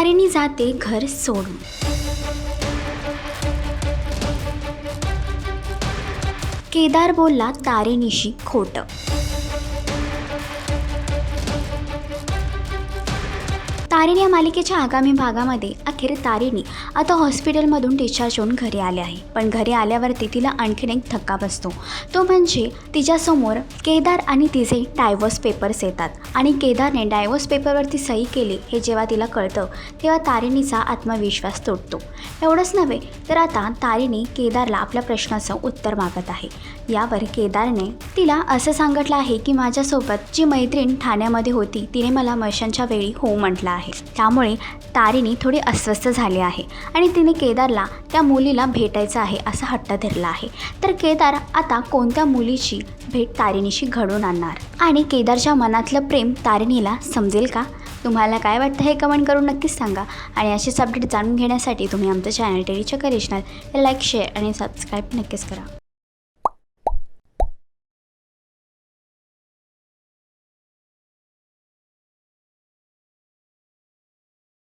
तारिणी जाते घर सोडून। केदार बोलला तारिणीशी खोटं। तारिणी या मालिकेच्या आगामी भागामध्ये अखेर तारिणी आता हॉस्पिटलमधून डिस्चार्ज होऊन घरी आले आहे। पण घरी आल्यावरती तिला आणखीन एक धक्का बसतो, तो म्हणजे तिच्यासमोर केदार आणि तिचे डायव्होर्स पेपर्स येतात आणि केदारने डायव्होर्स पेपरवरती सही केली हे जेव्हा तिला कळतं तेव्हा तारिणीचा आत्मविश्वास तुटतो। एवढंच नव्हे तर आता तारिणी केदारला आपल्या प्रश्नाचं उत्तर मागत आहे। यावर केदारने तिला असं सांगितलं आहे की माझ्यासोबत जी मैत्रीण ठाण्यामध्ये होती तिने मला मशांच्या वेळी हो म्हटलं आहे। त्यामुळे तारिणी थोडी अस्वस्थ झाली आहे आणि तिने केदारला त्या मुलीला भेटायचं आहे असा हट्ट धरला आहे। तर केदार आता कोणत्या मुलीची भेट तारिणीशी घडवून आणणार आणि केदारच्या मनातलं प्रेम तारिणीला समजेल का? तुम्हाला काय वाटतं हे कमेंट करून नक्कीच सांगा। आणि असेच अपडेट जाणून घेण्यासाठी तुम्ही आमचं channel Tellychakkar regional like, share आणि सबस्क्राईब नक्कीच करा।